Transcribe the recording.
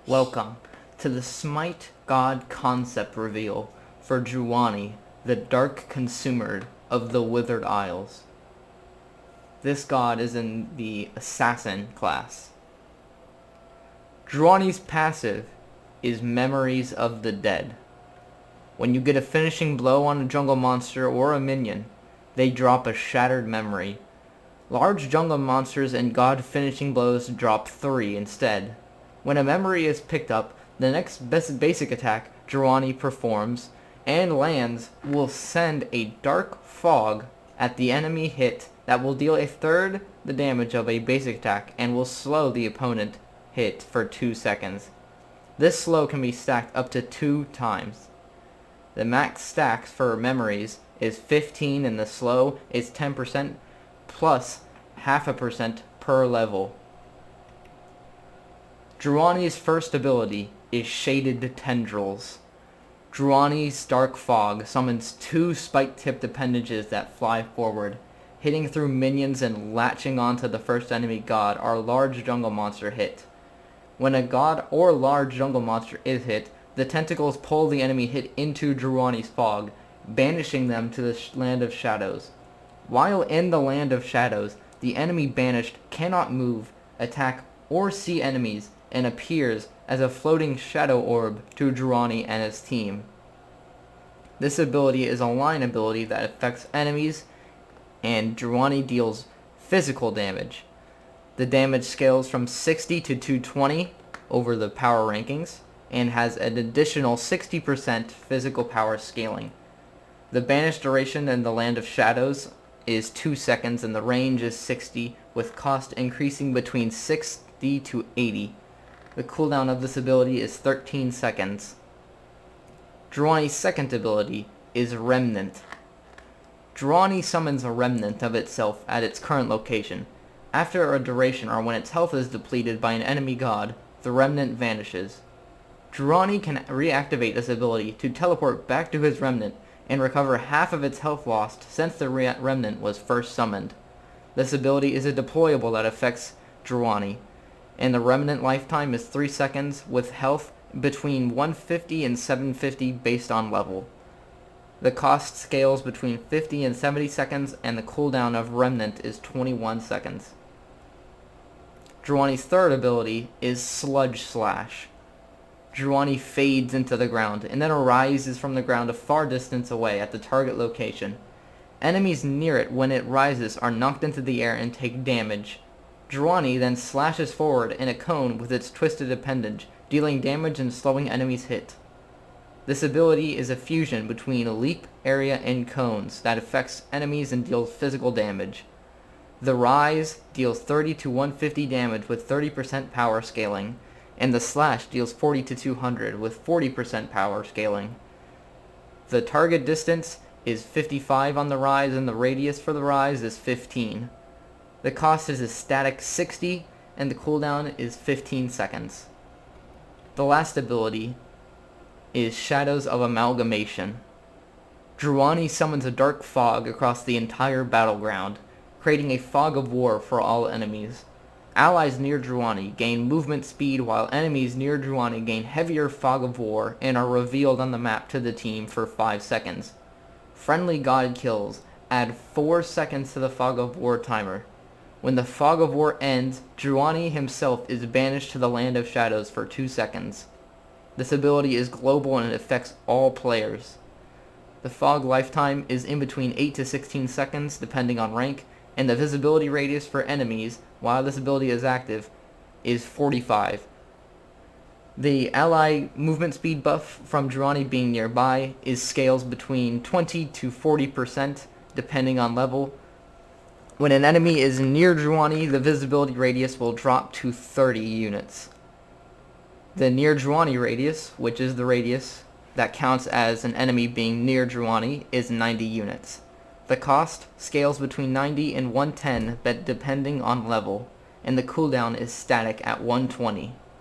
Welcome to the Smite God concept reveal for Druanee, the Dark Consumer of the Withered Isles. This god is in the Assassin class. Druanee's passive is Memories of the Dead. When you get a finishing blow on a jungle monster or a minion, they drop a shattered memory. Large jungle monsters and god finishing blows drop 3 instead. When a memory is picked up, the next basic attack Druanee performs and lands will send a dark fog at the enemy hit that will deal a third the damage of a basic attack and will slow the opponent hit for 2 seconds. This slow can be stacked up to 2 times. The max stacks for memories is 15 and the slow is 10% plus 0.5% per level. Druanee's first ability is Shaded Tendrils. Druanee's Dark Fog summons 2 spike-tipped appendages that fly forward, hitting through minions and latching onto the first enemy god or large jungle monster hit. When a god or large jungle monster is hit, the tentacles pull the enemy hit into Druanee's fog, banishing them to the Land of Shadows. While in the Land of Shadows, the enemy banished cannot move, attack, or see enemies, and appears as a floating shadow orb to Druanee and his team. This ability is a line ability that affects enemies, and Druanee deals physical damage. The damage scales from 60 to 220 over the power rankings, and has an additional 60% physical power scaling. The banish duration in the Land of Shadows is 2 seconds and the range is 60, with cost increasing between 60 to 80. The cooldown of this ability is 13 seconds. Druanee's second ability is Remnant. Druanee summons a remnant of itself at its current location. After a duration or when its health is depleted by an enemy god, the remnant vanishes. Druanee can reactivate this ability to teleport back to his remnant and recover half of its health lost since the remnant was first summoned. This ability is a deployable that affects Druanee, and the remnant lifetime is 3 seconds with health between 150 and 750 based on level. The cost scales between 50 and 70 seconds and the cooldown of remnant is 21 seconds. Druanee's third ability is Sludge Slash. Druanee fades into the ground and then arises from the ground a far distance away at the target location. Enemies near it when it rises are knocked into the air and take damage. Druanee then slashes forward in a cone with its twisted appendage, dealing damage and slowing enemies' hit. This ability is a fusion between leap, area, and cones that affects enemies and deals physical damage. The rise deals 30 to 150 damage with 30% power scaling, and the slash deals 40 to 200 with 40% power scaling. The target distance is 55 on the rise and the radius for the rise is 15. The cost is a static 60 and the cooldown is 15 seconds. The last ability is Shadows of Amalgamation. Druanee summons a dark fog across the entire battleground, creating a fog of war for all enemies. Allies near Druanee gain movement speed while enemies near Druanee gain heavier fog of war and are revealed on the map to the team for 5 seconds. Friendly god kills add 4 seconds to the fog of war timer. When the fog of war ends, Druanee himself is banished to the Land of Shadows for 2 seconds. This ability is global and it affects all players. The fog lifetime is in between 8 to 16 seconds depending on rank, and the visibility radius for enemies, while this ability is active, is 45. The ally movement speed buff from Druanee being nearby is scales between 20 to 40% depending on level. When an enemy is near Druanee, the visibility radius will drop to 30 units. The near Druanee radius, which is the radius that counts as an enemy being near Druanee, is 90 units. The cost scales between 90 and 110 depending on level, and the cooldown is static at 120.